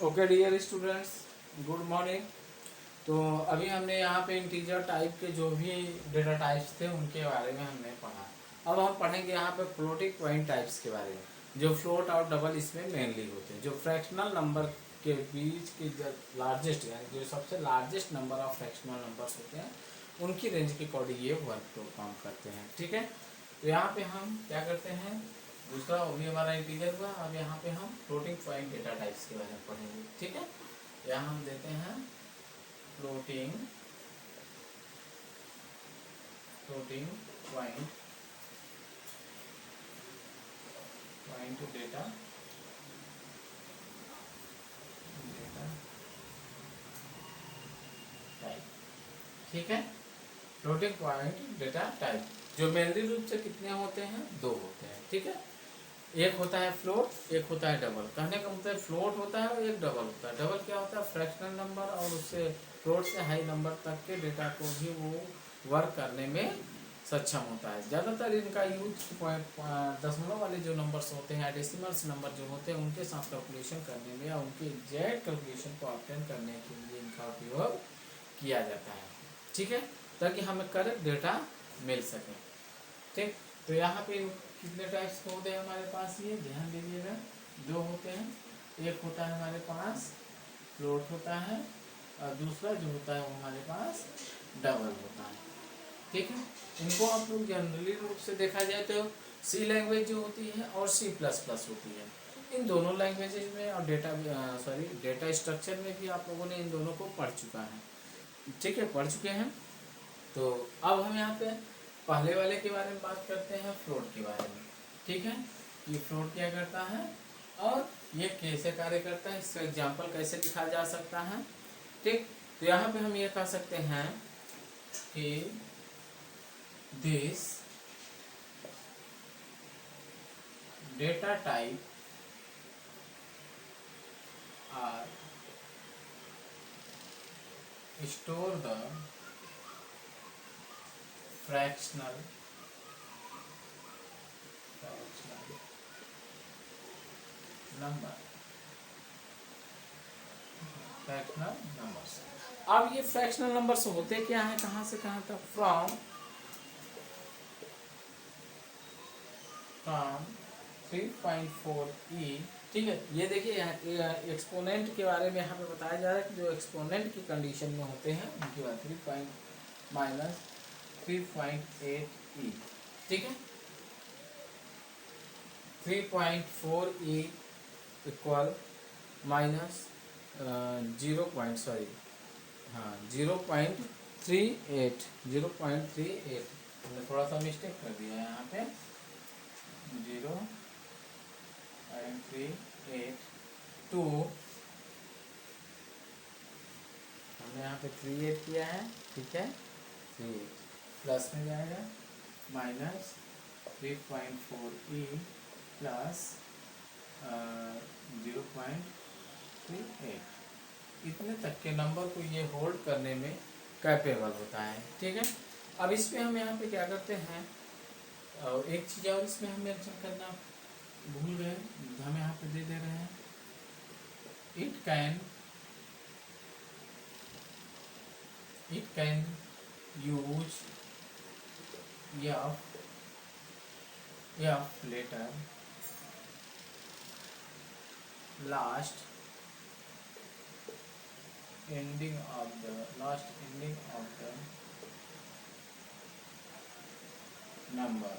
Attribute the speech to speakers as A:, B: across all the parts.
A: Okay dear students, good morning. तो अभी हमने यहाँ पे इंटीजर टाइप के जो भी डेटा टाइप्स थे उनके बारे में हमने पढ़ा। अब हम पढ़ेंगे यहाँ पे फ्लोटिंग पॉइंट टाइप्स के बारे में, जो फ्लोट और डबल इसमें मेनली होते हैं। जो फ्रैक्शनल नंबर के बीच के लार्जेस्ट यानी जो सबसे largest number of fractional numbers होते हैं उनकी रेंज के अकॉर्डिंग ये वर्क काम करते हैं। ठीक है, तो यहाँ पे हम क्या करते हैं, दूसरा भी हमारा इंटीजर हुआ। अब यहाँ पे हम फ्लोटिंग पॉइंट डेटा टाइप्स के बारे में पढ़ेंगे। ठीक है, यहाँ हम देते हैं floating floating point data type. ठीक है, फ्लोटिंग पॉइंट डेटा टाइप जो मेनली रूप से कितने होते हैं, दो होते हैं। ठीक है, एक होता है फ्लोट, एक होता है डबल। कहने का मतलब फ्लोट होता है और एक डबल होता है। डबल क्या होता है, फ्रैक्शनल नंबर और उससे फ्लोट से हाई नंबर तक के डेटा को भी वो वर्क करने में सक्षम होता है। ज़्यादातर इनका यूज दशमलव वाले जो नंबर्स होते हैं, डेसिमल्स नंबर जो होते हैं उनके साथ कैलकुलेशन करने में या उनके एग्जैक्ट कैलकुलेशन को ऑब्टेन करने के लिए इनका उपयोग किया जाता है। ठीक है, ताकि हमें करेक्ट डेटा मिल सके। ठीक, तो यहाँ पे कितने टाइप्स के होते हैं हमारे पास, ये ध्यान दीजिएगा, दो होते हैं। एक होता है हमारे पास फ्लोट होता है और दूसरा जो होता है वो हमारे पास डबल होता है। ठीक है, इनको आप लोग जनरली रूप से देखा जाए तो सी लैंग्वेज जो होती है और C++ होती है। इन दोनों लैंग्वेजेज में और डेटा स्ट्रक्चर में भी आप लोगों ने इन दोनों को पढ़ चुका है। ठीक है, पढ़ चुके हैं। तो अब हम यहाँ पे पहले वाले के बारे में बात करते हैं, फ्लोट के बारे में। ठीक है, ये फ्लोट क्या करता है और ये कैसे कार्य करता है, इसका एग्जाम्पल कैसे लिखा जा सकता है। ठीक, तो यहाँ पे हम ये कह सकते हैं कि this data type are store the fractional number fractional numbers. अब ये फ्रैक्शनल नंबर्स होते क्या हैं, कहाँ से कहाँ तक, फ्रॉम 3.4e। ठीक है, ये देखिए एक्सपोनेंट के बारे में यहाँ पे बताया जा रहा है कि जो एक्सपोनेंट की कंडीशन में होते हैं उनकी बात 3.-3.8e। ठीक है, 3.4e इक्वल माइनस 0.38 हमने थोड़ा सा मिस्टेक कर दिया है यहाँ पे, 0.382 हमने यहाँ पे 38 किया है। ठीक है, 38 प्लस में जाएगा माइनस 3.4e प्लस 0.38। इतने तक के नंबर को ये होल्ड करने में कैपेबल होता है। ठीक है, अब इसमें हम यहाँ पे क्या करते हैं, एक चीज़ और इसमें हम मेंशन करना भूल गए, हम यहाँ पे दे रहे हैं it can use F letter last ending of the number.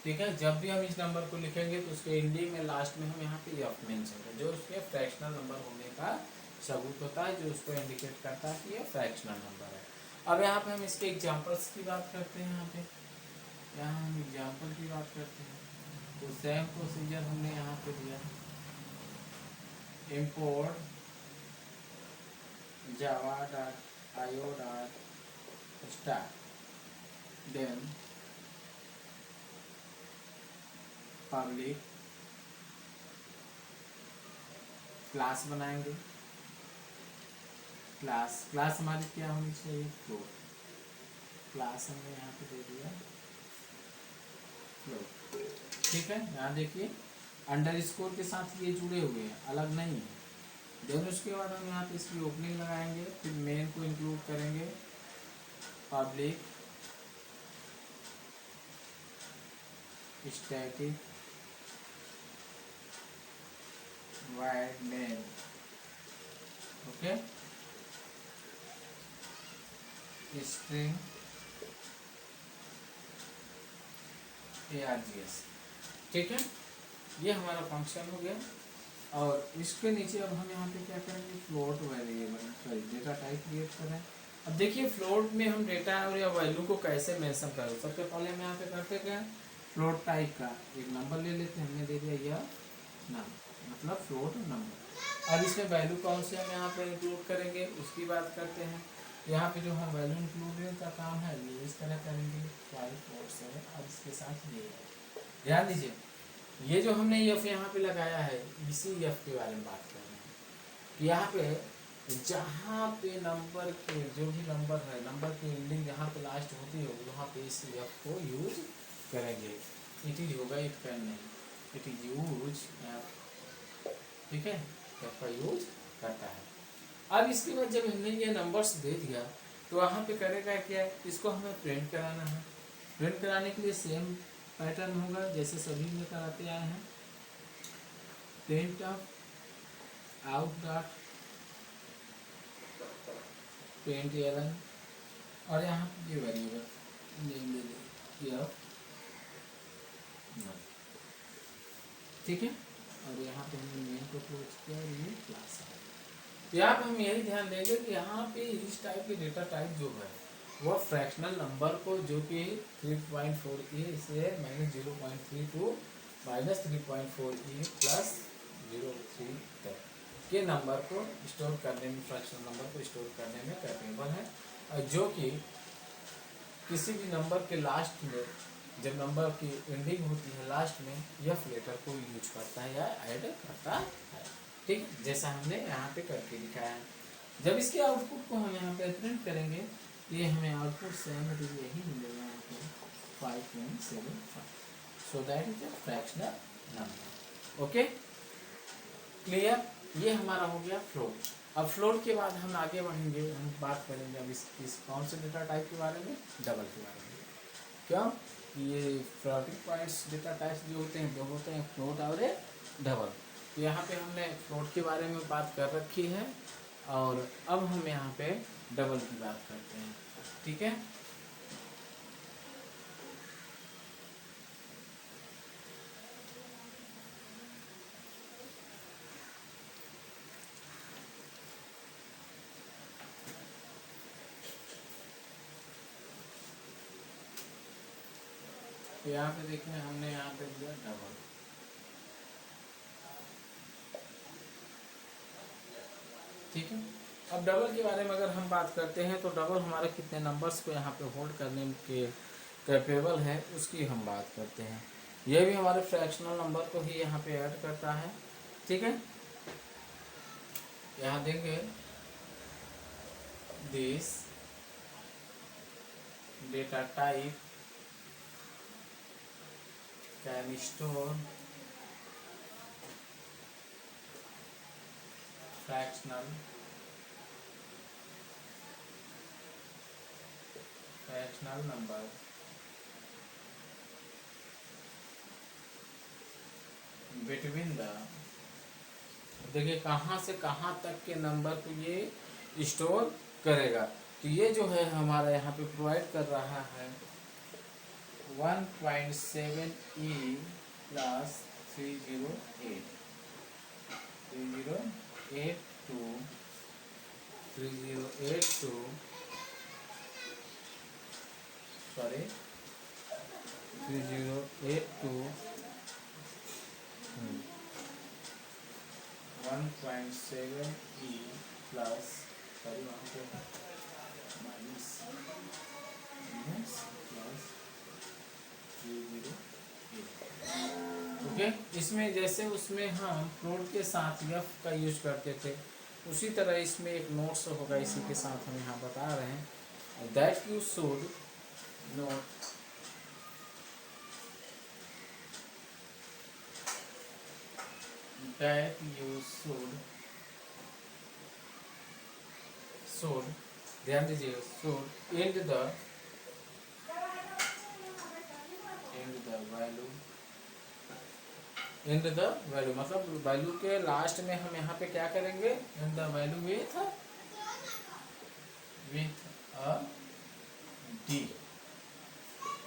A: ठीक है, जब भी हम इस नंबर को लिखेंगे तो उसके एंडिंग में लास्ट में हम यहाँ पे एफ मेंशन करें, जो उसके फ्रैक्शनल नंबर होने का सबूत होता है, जो उसको इंडिकेट करता है कि ये फ्रैक्शनल नंबर है। अब यहाँ पे हम इसके एग्जांपल्स की बात करते हैं। यहाँ हम एग्जांपल की बात करते हैं, तो सेम प्रोसीजर हमने यहाँ पे दिया, import java.io.start, then public class बनाएंगे। क्लास हमारी क्या होनी चाहिए, फ्लोट। क्लास हमने यहाँ पे दे दिया फ्लोट। ठीक है, यहाँ देखिए अंडरस्कोर के साथ ये जुड़े हुए हैं, अलग नहीं है। देन उसके बाद हम यहाँ पे इसकी ओपनिंग लगाएंगे, फिर मेन को इंक्लूड करेंगे, public static wide main, okay, string args, ठीक है। ये हमारा फंक्शन हो गया। और इसके नीचे अब हम यहाँ पे क्या करेंगे, float variable sorry data type create करें। अब देखिए फ्लोट में हम डेटा और या वैल्यू को कैसे मेंशन करें। सबसे पहले हम यहाँ पे करते क्या, फ्लोट टाइप का एक नंबर ले लेते हैं, हमने दे दिया यह नंबर, मतलब फ्लोट नंबर। अब इसमें वैल्यू कौन से हम यहाँ पे इंक्लूड करेंगे उसकी बात करते हैं। यहाँ पे जो हम वैल्यू इंक्लूड का काम है ये इस तरह करेंगे 5 4 7। अब इसके साथ ये है, ध्यान दीजिए ये जो हमने एफ यहाँ पे लगाया है इसी एफ के बारे में बात कर रहे हैं कि यहाँ पे जहाँ पे नंबर के जो भी नंबर है, नंबर की एंडिंग जहाँ पे लास्ट होती है वहाँ पे इस एफ को यूज करेंगे। इट इज होगा, इट कैन नहीं, इट इज यूज एफ, ठीक है, एफ का यूज करता है। अब इसके बाद जब हमने ये नंबर्स दे दिया तो वहाँ पे करेगा क्या, इसको हमें प्रिंट कराना है। प्रिंट कराने के लिए सेम पैटर्न होगा जैसे सभी में कराते आए हैं, print of out dot print ln, और यहाँ ये वेरिएबल नेम दे दें, ठीक है। और यहाँ पे हमने मेन को क्लोज किया और ये क्लास है। यहाँ पे हम यही ध्यान देंगे कि यहाँ पे इस टाइप के डेटा टाइप जो है वो फ्रैक्शनल नंबर को जो कि 3.4 इसे -0.32 -3.4 प्लस 0.3 तक के नंबर को स्टोर करने में, फ्रैक्शनल नंबर को स्टोर करने में कैपेबल है। और जो कि किसी भी नंबर के लास्ट में जब नंबर की एंडिंग होती है लास्ट में यह लेटर को यूज करता है या ऐड करता है, ठीक, जैसा हमने यहाँ पे करके दिखाया है। जब इसके आउटपुट को हम यहाँ पे प्रिंट करेंगे ये हमें आउटपुट सेम यही मिलेगा यहाँ पे 5.75, so that is a fractional number, okay clear. ये हमारा हो गया फ्लोट। अब फ्लोट के बाद हम आगे बढ़ेंगे, हम बात करेंगे अब इस कौन से डेटा टाइप के बारे में, डबल के बारे में। क्यों, ये फ्लोटिंग पॉइंट्स डेटा टाइप्स जो होते हैं दो होते हैं, फ्लोट और डबल। तो यहाँ पे हमने फ्लोट के बारे में बात कर रखी है और अब हम यहाँ पे डबल की बात करते हैं, ठीक है। तो यहाँ पे देखिए हमने यहाँ पे दिया डबल, ठीक है। अब डबल के बारे में अगर हम बात करते हैं तो डबल हमारे कितने नंबर्स को यहाँ पे होल्ड करने के कैपेबल है उसकी हम बात करते हैं। ये भी हमारे फ्रैक्शनल नंबर को ही यहाँ पे ऐड करता है, ठीक है। यहाँ देंगे this data type can store fractional number between the, देखिए कहाँ से कहाँ तक के नंबर को ये स्टोर करेगा। तो ये जो है हमारा यहाँ पे प्रोवाइड कर रहा है 1.7 E plus 308 sorry 3082 1.7 E plus sorry वहाँ पे माइनस प्लस 308, ओके। इसमें जैसे उसमें हम फ्लोट के साथ एफ का यूज करते थे उसी तरह इसमें एक नोट्स होगा, इसी के साथ हम यहाँ बता रहे हैं that you should note that you should should, ध्यान दीजिए, should end the value मतलब वैल्यू के लास्ट में हम यहाँ पे क्या करेंगे, end the value with a D,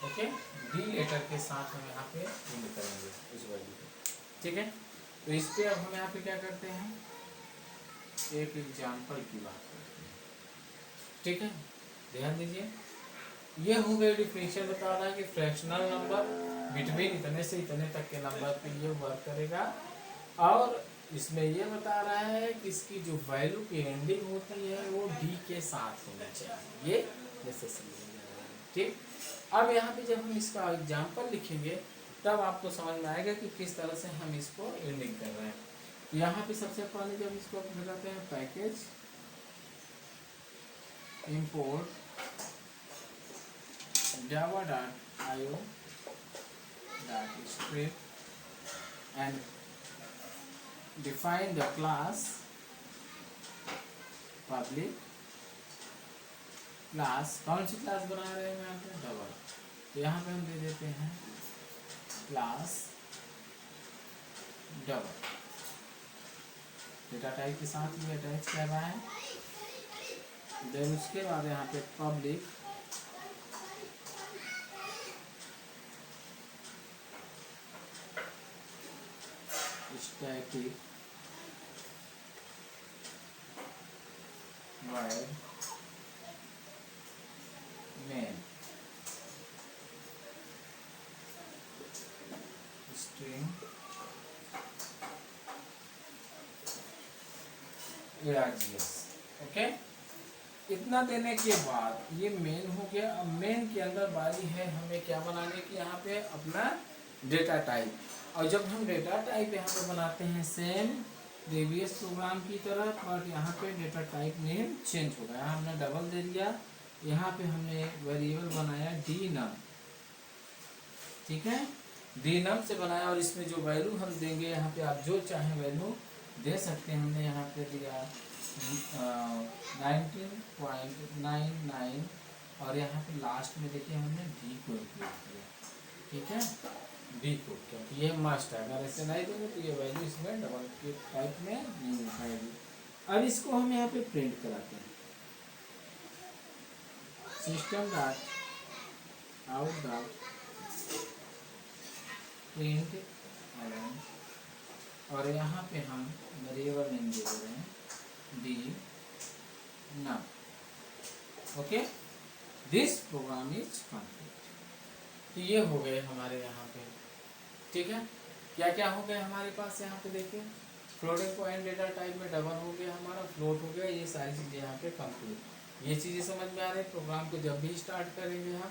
A: okay, D letter के साथ हम यहाँ पे end करेंगे उस वैल्यू को, ठीक है। तो इस पे अब हम यहाँ पे क्या करते हैं, एक एग्जाम्पल की बात करते हैं, ठीक है। ध्यान दीजिए, ये हो गई डिफिनेशन, बता रहा है कि फ्रैक्शनल नंबर बिटवीन इतने से इतने तक के नंबर पे ये वर्क करेगा, और इसमें ये बता रहा है कि इसकी जो वैल्यू की एंडिंग होती है वो डी के साथ होना चाहिए, ये नेसेसरी है, ठीक। अब यहाँ पे जब हम इसका एग्जाम्पल लिखेंगे तब आपको समझ में आएगा कि किस तरह से हम इसको एंडिंग कर रहे हैं। तो यहाँ पे सबसे पहले जब इसको लगाते हैं package import java.io .script and define the class public class, कौन सी क्लास बना रहे हैं यहाँ पे, डबल। तो यहाँ पे हम दे देते हैं क्लास डबल, डेटा टाइप के साथ ये अटैच कर रहा है। देन उसके बाद यहाँ पे public static void main string args, okay. इतना देने के बाद ये मेन हो गया। अब मेन के अंदर बारी है हमें क्या बनाने की, यहाँ पे अपना डेटा टाइप। और जब हम डेटा टाइप यहाँ पे बनाते हैं सेम प्रीवियस प्रोग्राम की तरह, बट यहाँ पे डेटा टाइप नेम चेंज होगा। यहाँ हमने डबल दे दिया, यहाँ पे हमने वेरिएबल बनाया डी नम, ठीक है, डी नम से बनाया। और इसमें जो वैल्यू हम देंगे यहाँ पे आप जो चाहें वैल्यू दे सकते हैं। हमने यहाँ पे दिया 19.99 और यहाँ पे लास्ट में देखिए हमने डी को इंक्लूड किया, ठीक है, डी को, क्योंकि ये मस्ट है। अगर ऐसे नहीं देंगे तो ये वैल्यू इसमें डबल के टाइप में नहीं दिखाएगी। अब इसको हम यहाँ पे प्रिंट कराते हैं, system dot out dot print ln, और यहाँ पे हम वेरिएबल नेम दे रहे हैं D num, okay. This program is complete. तो ये हो गए हमारे यहाँ पे, ठीक है। क्या क्या हो गया हमारे पास यहाँ पे देखिए, फ्लोटिंग पॉइंट डेटा टाइप में डबल हो गया हमारा, फ्लोट हो गया, ये सारी चीज़ें यहाँ पे कंप्लीट। ये चीज़ें समझ में आ रही है। प्रोग्राम को जब भी स्टार्ट करेंगे हम,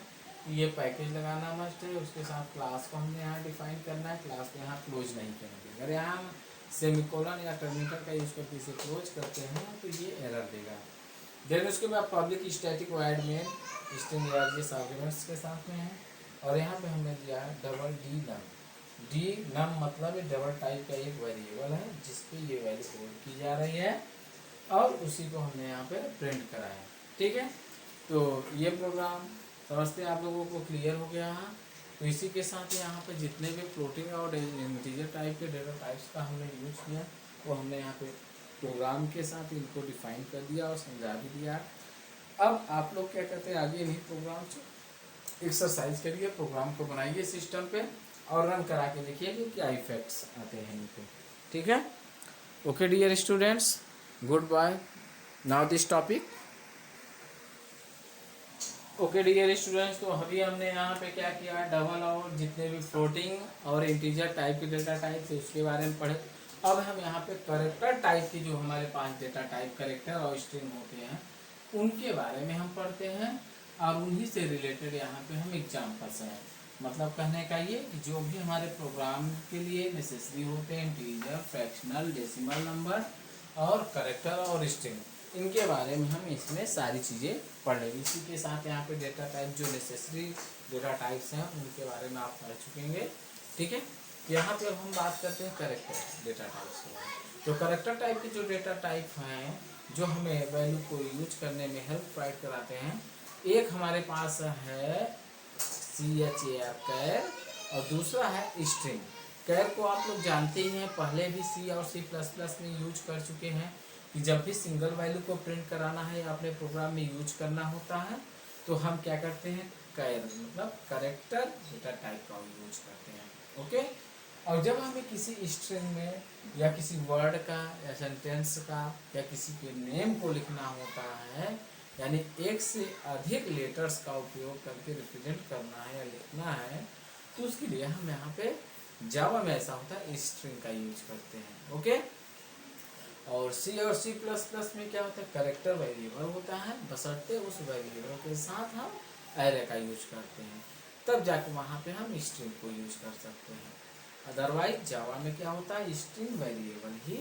A: ये पैकेज लगाना मस्ट है, उसके साथ क्लास को हमने यहाँ डिफाइन करना है। क्लास को यहाँ क्लोज नहीं करेंगे। अगर यहाँ हम सेमीकोलन या टर्मिनेटर का यूज़ करके इसे क्लोज करते हैं तो ये एरर देगा। देन उसके बाद public static void main string args arguments के साथ में है। और यहाँ पे हमने दिया है डबल डी नम। डी नम मतलब डबल टाइप का एक वेरिएबल है जिसपे ये वैल्यू होल्ड की जा रही है, और उसी को हमने यहाँ पे प्रिंट करा है, ठीक है। तो ये प्रोग्राम समझते हैं आप लोगों को क्लियर हो गया है। तो इसी के साथ यहाँ पे जितने भी फ्लोटिंग और इंटीजर टाइप के डेटा टाइप्स का हमने यूज किया वो हमने यहाँ पे प्रोग्राम के साथ इनको डिफाइन कर दिया और समझा भी दिया। अब आप लोग क्या करते हैं, आगे इन्हीं प्रोग्राम से एक्सरसाइज करिए, प्रोग्राम को बनाइए सिस्टम पे और रन करा के देखिए कि क्या इफेक्ट्स आते हैं इनको, ठीक है। Okay dear students, goodbye. Now this topic. Okay dear students, तो अभी हमने यहाँ पे क्या किया है, डबल और जितने भी फ्लोटिंग और इंटीजर टाइप के डेटा टाइप थे उसके बारे में पढ़े। अब हम यहाँ पे करेक्टर टाइप की जो हमारे पास डेटा टाइप करेक्टर और स्ट्रिंग होते हैं उनके बारे में हम पढ़ते हैं, और उन्हीं से रिलेटेड यहाँ पे हम एग्जाम्पल्स हैं। मतलब कहने का ये कि जो भी हमारे प्रोग्राम के लिए नेसेसरी होते हैं, इंटीजर, फ्रैक्शनल, डेसिमल नंबर और करेक्टर और स्ट्रिंग, इनके बारे में हम इसमें सारी चीज़ें पढ़ लेंगे। इसी के साथ यहाँ पे डेटा टाइप जो नेसेसरी डेटा टाइप्स हैं उनके बारे में आप पढ़ चुकेंगे, ठीक है। यहाँ पे अब हम बात करते हैं करेक्टर डेटा टाइप्स के। तो करेक्टर टाइप के जो डेटा टाइप हैं जो हमें वैल्यू को यूज करने में हेल्प प्रोवाइड कराते हैं। एक हमारे पास है CHAR कैर, और दूसरा है स्ट्रिंग। कैर को आप लोग जानते ही हैं, पहले भी C और C++ में यूज कर चुके हैं कि जब भी सिंगल वैल्यू को प्रिंट कराना है या अपने प्रोग्राम में यूज करना होता है तो हम क्या करते हैं, कैर मतलब कैरेक्टर डेटा टाइप का यूज करते हैं। ओके, और जब हमें किसी स्ट्रिंग में या किसी वर्ड का या सेंटेंस का या किसी के नेम को लिखना होता है, यानी एक से अधिक लेटर्स का उपयोग करके रिप्रेजेंट करना है या लिखना है, तो उसके लिए हम यहाँ पे जावा में ऐसा होता है स्ट्रिंग का यूज करते हैं। ओके, और C और C++ में क्या होता है, कैरेक्टर वेरिएबल होता है, बशर्ते उस वेरिएबल के साथ हम एरे का यूज करते हैं, तब जाके वहाँ पे हम स्ट्रिंग को यूज कर सकते हैं। अदरवाइज जावा में क्या होता है, स्ट्रिंग वेरिएबल ही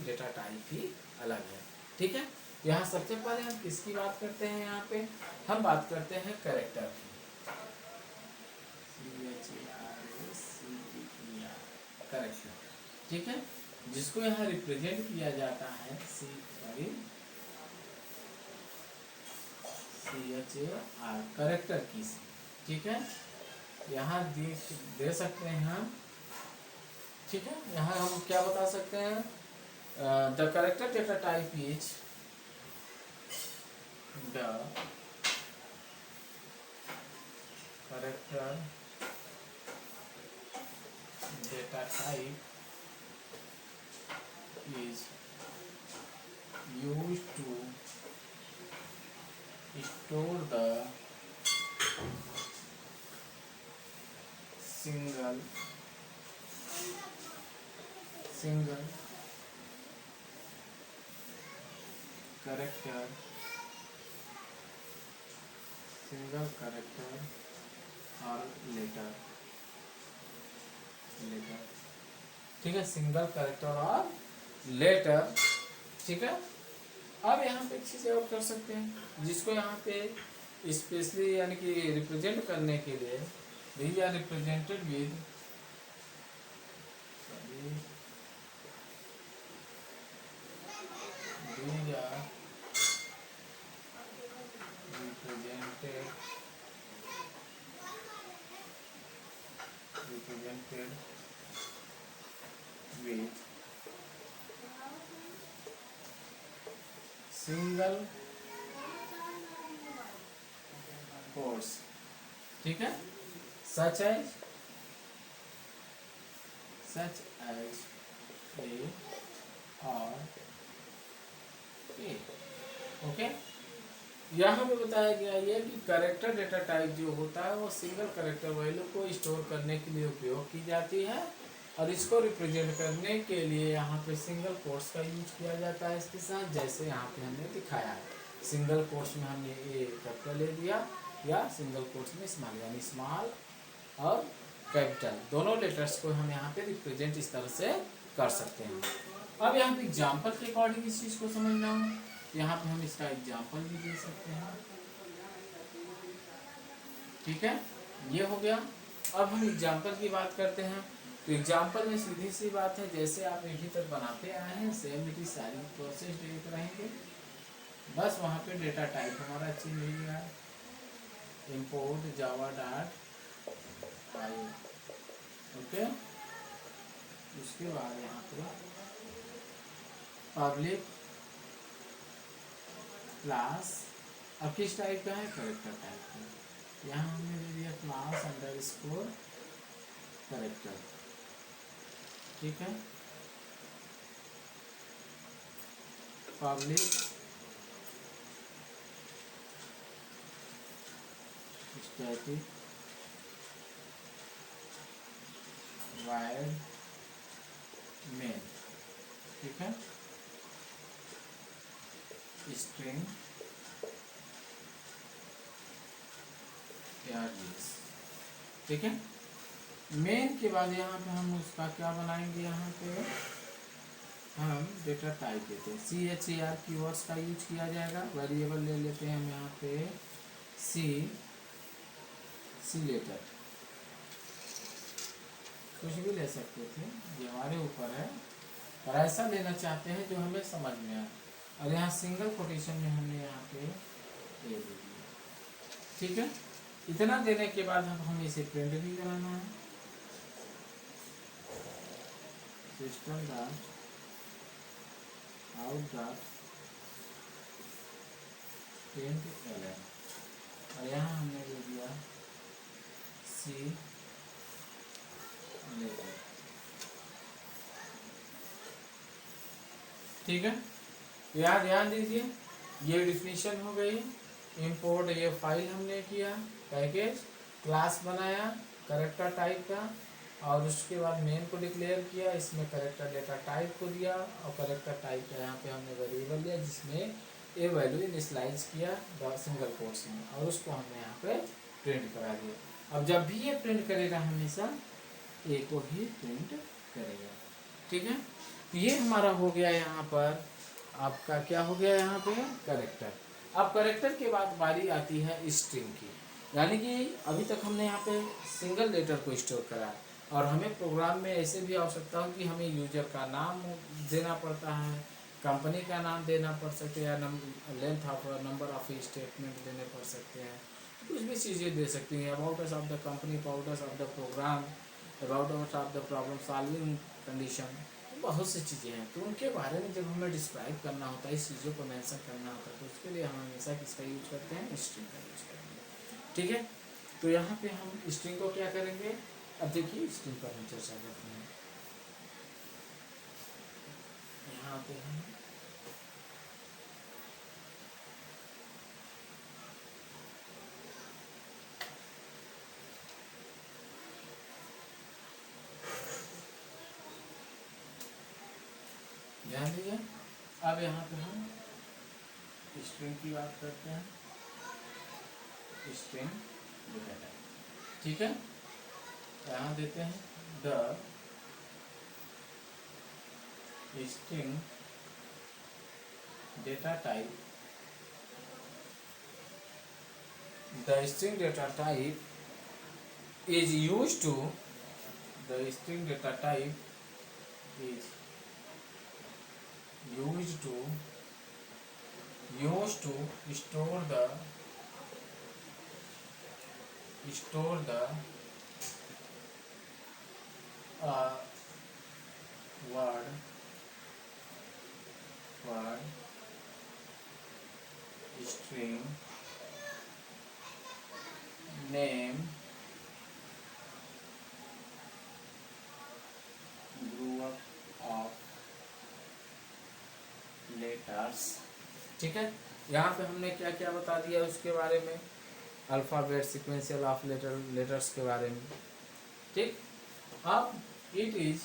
A: डेटा टाइप ही अलग है। ठीक है, यहाँ सबसे पहले हम किसकी बात करते हैं, यहाँ पे हम बात करते हैं कैरेक्टर की। कैरेक्टर, ठीक है, जिसको यहाँ रिप्रेजेंट किया जाता है CHAR कैरेक्टर की से। ठीक है, यहाँ दे सकते हैं हम। ठीक है, यहाँ हम क्या बता सकते हैं, the character data type is the character data type is used to store the single character और लेटर। ठीक है, सिंगल कैरेक्टर और लेटर। ठीक है, अब यहाँ पे एक चीज़ और कर सकते हैं, जिसको यहाँ पे स्पेशली यानी कि रिप्रेजेंट करने के लिए we are represented with represented with single quotes। ठीक है, such as A और A। ओके, यहाँ पे बताया गया ये कि कैरेक्टर डेटा टाइप जो होता है वो सिंगल कैरेक्टर वैल्यू को स्टोर करने के लिए उपयोग की जाती है, और इसको रिप्रेजेंट करने के लिए यहाँ पे सिंगल कोट्स का यूज किया जाता है इसके साथ, जैसे यहाँ पे हमने दिखाया है। सिंगल कोट्स में हमने ए कैपिटल ले दिया या सिंगल कोट्स में स्मॉल, यानी स्मॉल और कैपिटल दोनों लेटर्स को हम यहाँ पे रिप्रेजेंट इस तरह से कर सकते हैं। अब यहाँ पे एग्जाम्पल के अकॉर्डिंग इस चीज़ को समझना हो, यहाँ पे हम इसका एग्जाम्पल भी दे सकते हैं। ठीक है, ये हो गया। अब हम एग्जाम्पल की बात करते हैं, तो एग्जाम्पल में सीधी सी बात है, जैसे आप अभी तक बनाते आए हैं सेम इट सारी प्रोसेस देख रहेंगे, बस वहाँ पे डेटा टाइप हमारा चेंज हो गया है, इम्पोर्ट java.io। ओके, उसके बाद यहाँ पे पब्लिक क्लास अब किस टाइप का है, कैरेक्टर टाइप का। यहाँ हमने दे दिया क्लास अंडरस्कोर कैरेक्टर। ठीक है, पब्लिक स्टैटिक वाइड मेन। ठीक है, स्ट्रिंग आरजीएस। ठीक है, मेन के बाद यहाँ पे हम उसका क्या बनाएंगे, यहाँ पे हम डेटा टाइप देते हैं, CHAR कीवर्ड्स का यूज किया जाएगा। वेरिएबल ले लेते हैं हम यहाँ पे सी लेटर, कुछ भी ले सकते थे, ये हमारे ऊपर है, और ऐसा लेना चाहते हैं जो हमें समझ में आए। और यहाँ सिंगल कोटेशन में हमने यहाँ पे ए दे दिया। ठीक है, इतना देने के बाद अब हमें इसे प्रिंट भी कराना है। System dot out dot print ln, और यहाँ हमने दे दिया सी लेटर। ठीक है, यहाँ ध्यान दीजिए, ये डिफिनीशन हो गई। इंपोर्ट ये फाइल हमने किया, पैकेज क्लास बनाया करेक्टर टाइप का, और उसके बाद मेन को डिक्लेयर किया, इसमें करेक्टर डेटा टाइप को दिया, और करेक्टर टाइप का यहाँ पे हमने वेरिएबल दिया जिसमें ए वैल्यू इनिशियलाइज किया सिंगल कोट्स में, और उसको हमने यहाँ पे प्रिंट करा दिया। अब जब भी ये प्रिंट करेगा हमेशा ए को ही प्रिंट करेगा। ठीक है, तो ये हमारा हो गया यहाँ पर आपका क्या हो गया यहाँ पे करेक्टर। अब करेक्टर के बाद बारी आती है स्ट्रिंग की, यानी कि अभी तक हमने यहाँ पे सिंगल लेटर को स्टोर करा, और हमें प्रोग्राम में ऐसे भी आवश्यकता हो कि हमें यूजर का नाम देना पड़ता है, कंपनी का नाम देना पड़ सकते हैं, या length of number of statement देने पड़ सकते हैं, कुछ भी चीज़ें दे सकती हैं। About us of the company, about us of the program, about us of the problem solving condition, बहुत सी चीज़ें हैं। तो उनके बारे में जब हमें डिस्क्राइब करना होता है, इस चीज़ों को मेंशन करना होता है, तो उसके लिए हम हमेशा किसका यूज करते हैं, स्ट्रिंग का यूज करेंगे। ठीक है, तो यहाँ पे हम स्ट्रिंग को क्या करेंगे, अब देखिए स्ट्रिंग पर हम चर्चा करते हैं। यहाँ पे हम ध्यान दीजिए, अब यहाँ पे हम स्ट्रिंग की बात करते हैं, स्ट्रिंग डेटा टाइप। ठीक है, यहाँ देते हैं the string data type, the string data type is used to, the string data type is used to store the word string name group of letters। ठीक है, यहाँ पे हमने क्या क्या बता दिया उसके बारे में, अल्फ़ाबेट सीक्वेंशियल ऑफ लेटर्स के बारे में। ठीक, अब it is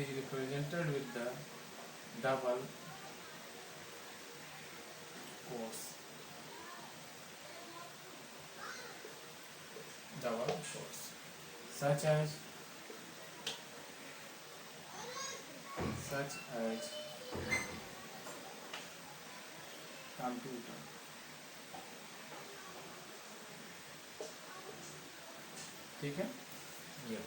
A: represented with the double quotes, such as computer। ठीक है, ये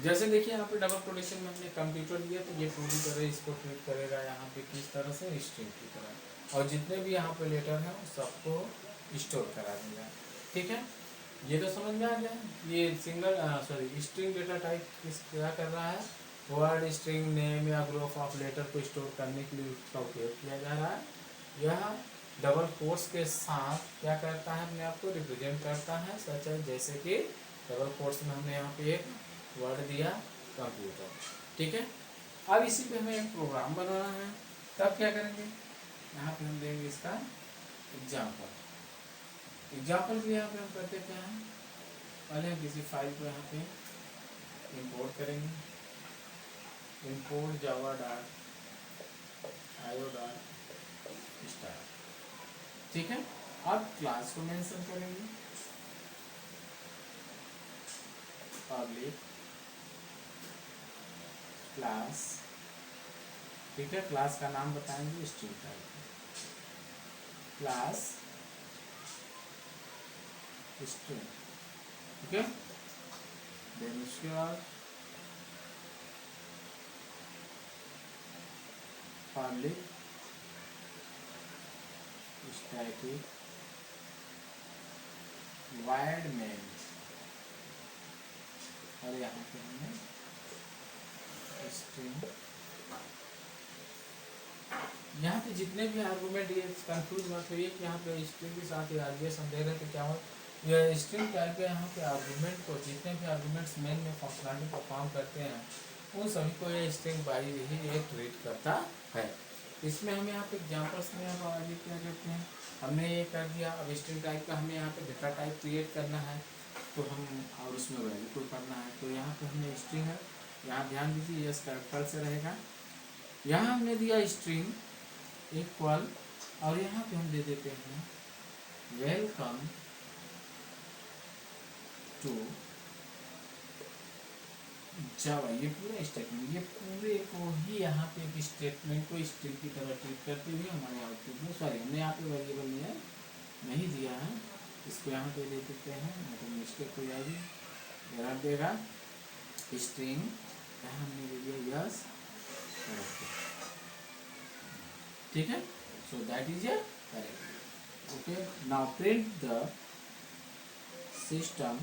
A: जैसे देखिए यहाँ पे डबल कोटेशन में हमने कंप्यूटर लिया, तो ये पूरी तरह इसको ट्रीट करेगा यहाँ पे किस तरह से, स्ट्रिंग की तरह, और जितने भी यहाँ पे लेटर हैं सबको स्टोर करा देगा। ठीक है, ये तो समझ में आ गया। ये स्ट्रिंग डेटा टाइप क्या कर रहा है, वर्ड स्ट्रिंग नेम या ग्रुप ऑफ लेटर को स्टोर करने के लिए उसका उपयोग किया जा रहा है। यह डबल कोट्स के साथ क्या करता है, अपने आप को रिप्रेजेंट करता है, सच है जैसे कि डबल कोट्स में हमने यहाँ पे एक वर्ड दिया कंप्यूटर। ठीक है, अब इसी पे हमें एक प्रोग्राम बनाना है, तब क्या करेंगे, यहाँ पे हम देंगे इसका एग्जाम्पल भी यहाँ पे हम करते क्या हैं, पहले हम किसी फाइल को यहाँ पे इंपोर्ट करेंगे, इंपोर्ट java.io.start। ठीक है, अब क्लास को मेंशन करेंगे, पब्लिक क्लास। ठीक है, क्लास का नाम बताएंगे string type. Class string, okay. Then उसके बाद पब्लिक स्टैटिक वाइड मेन, और यहाँ पे हमने स्ट्रिंग, यहाँ पे जितने भी आर्गूमेंट, ये कंफ्यूज मत होइए कि यहाँ पे स्ट्रिंग के साथ आर्ग्यूमेंट हम दे रहे हैं तो क्या हो, यह स्ट्रिंग टाइप है। यहाँ पे आर्गूमेंट को, जितने भी आर्गूमेंट्स मेन में फंक्शनलिटी परफॉर्म करते हैं उन सभी को ये स्ट्रिंग बाई ही ये ट्रीट करता है। इसमें हम यहाँ पे एग्जाम्पल्स में अब आगे क्या करते हैं, हमने ये कर दिया। अब स्ट्रिंग टाइप का हमें यहाँ पे डेटा टाइप क्रिएट करना है तो हम, और उसमें वैल्यू को करना है। तो यहाँ पे हमने स्ट्रिंग है, यहाँ ध्यान दीजिए यस कैरेक्टर से रहेगा। यहाँ हमने दिया स्ट्रिंग इक्वल, और यहाँ पे हम दे देते हैं वेलकम टू जावा। ये पूरा स्टेटमेंट, ये पूरे को ही यहाँ पे एक स्टेटमेंट को स्ट्रिंग की तरह ट्रीट करते हुए हमारे आउटपुट में, सॉरी हमने यहाँ पे वेरिएबल नहीं दिया है, इसको यहाँ पे दे देते हैं, तो मिस्टेक हो जाएगी, एरर देगा। स्ट्रिंग यहाँ हमने दे दिया यस, ठीक है। So that is A correct, okay. Now print the system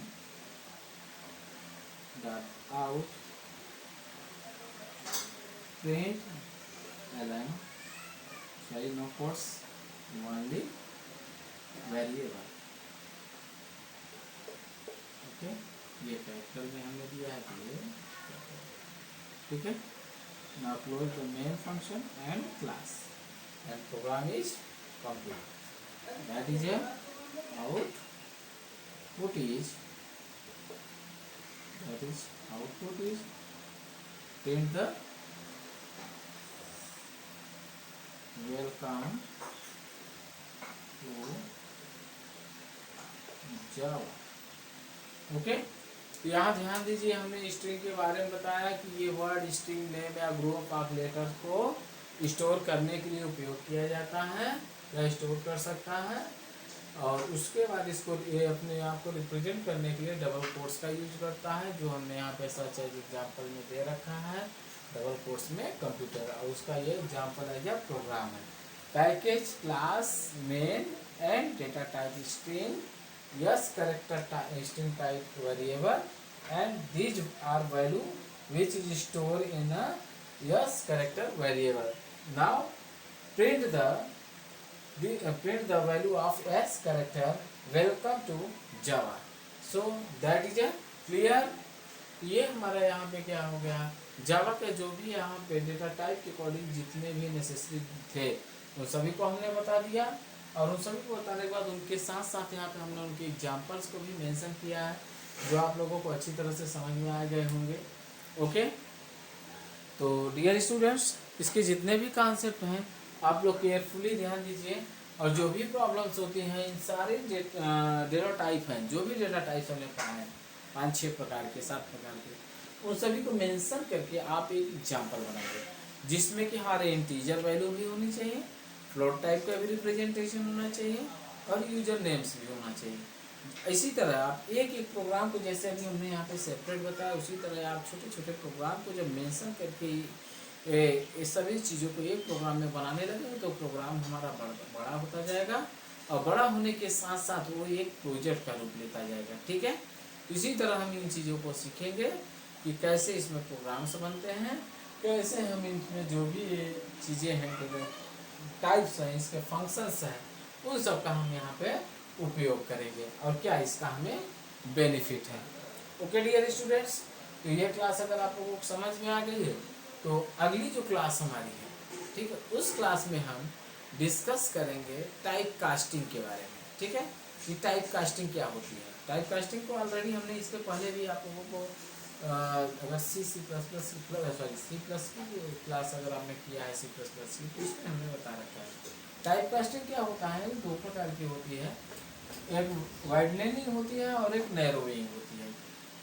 A: dot out print ln, sorry no quotes, only variable, okay. ये कैपिटल में हमने दिया है, तो ये ठीक है। now close the main function and class and program is complete. that is a output is, that is output is print the welcome to Java, okay. यहाँ ध्यान दीजिए, हमने स्ट्रिंग के बारे में बताया कि ये वर्ड स्ट्रिंग नेम या ग्रुप ऑफ लेटर को स्टोर करने के लिए उपयोग किया जाता है या स्टोर कर सकता है, और उसके बाद इसको ये अपने आप को रिप्रेजेंट करने के लिए डबल कोट्स का यूज करता है, जो हमने यहाँ पे सच एग्जाम्पल में दे रखा है, डबल कोट्स में कंप्यूटर, और उसका ये एग्जाम्पल है या प्रोग्राम है। Package class main and data type string, yes character string type variable, and these are value which is store in a yes character variable. Now print the value of s character, welcome to Java. So that is a clear। ये हमारा यहाँ पे क्या हो गया, जावा के जो भी यहाँ पे डेटा टाइप के अकॉर्डिंग जितने भी नेसेसरी थे उन सभी को हमने बता दिया, और उन सभी को बताने के बाद उनके साथ साथ यहाँ पे हमने उनके एग्जाम्पल्स को भी मेंशन किया है, जो आप लोगों को अच्छी तरह से समझ में आ गए होंगे, ओके। तो डियर स्टूडेंट्स, इसके जितने भी कॉन्सेप्ट हैं आप लोग केयरफुली ध्यान दीजिए, और जो भी प्रॉब्लम्स होती हैं इन सारे डेटा टाइप हैं, जो भी डेटा टाइप्स हमने पढ़ा है 5-6 प्रकार के 7 प्रकार के, उन सभी को मेंशन करके आप एक एग्जाम्पल बनाइए, जिसमें कि हमारे इंटीजर वैल्यू भी होनी चाहिए, फ्लोट टाइप का भी रिप्रेजेंटेशन होना चाहिए, और यूजर नेम्स भी होना चाहिए। इसी तरह आप एक एक प्रोग्राम को, जैसे अभी हमने यहाँ पे सेपरेट बताया, उसी तरह आप छोटे छोटे प्रोग्राम को जब मेंशन करके इस सभी चीज़ों को एक प्रोग्राम में बनाने लगे तो प्रोग्राम हमारा बड़ा होता जाएगा, और बड़ा होने के साथ साथ वो एक प्रोजेक्ट का रूप लेता जाएगा, ठीक है। इसी तरह हम इन चीज़ों को सीखेंगे कि कैसे इसमें प्रोग्राम्स बनते हैं, कैसे हम इनमें जो भी चीज़ें हैं, टाइप्स हैं, इसके फंक्शंस हैं, उन सब का हम यहाँ पे उपयोग करेंगे, और क्या इसका हमें बेनिफिट है। ओके डियर स्टूडेंट्स, तो ये क्लास अगर आप लोगों को समझ में आ गई है तो अगली जो क्लास हमारी है, ठीक है, उस क्लास में हम डिस्कस करेंगे टाइप कास्टिंग के बारे में, ठीक है, कि टाइप कास्टिंग क्या होती है। टाइप कास्टिंग को ऑलरेडी हमने इसके पहले भी आप लोगों को अगर सी प्लस की क्लास अगर आपने किया है C++ की, तो इसमें हमने बता रखा है टाइप कास्टिंग क्या होता है। 2 प्रकार की होती है, एक वाइडनिंग होती है और एक नैरोइंग होती है।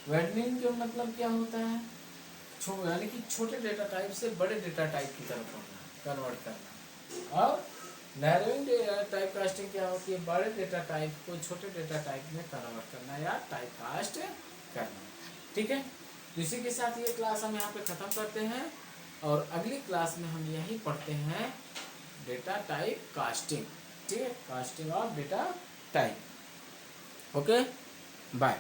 A: वाइडनिंग का मतलब क्या होता है, यानी कि छोटे डेटा टाइप से बड़े डेटा टाइप की तरफ कन्वर्ट करना, और नैरोइंग टाइप कास्टिंग क्या होती है? बड़े डेटा टाइप को छोटे डेटा टाइप में कन्वर्ट करना या टाइप कास्ट करना। ठीक है, तो इसी के साथ ये क्लास हम यहाँ पे ख़त्म करते हैं और अगली क्लास में हम यही पढ़ते हैं डेटा टाइप कास्टिंग। ठीक है, casting of data type. Okay, bye.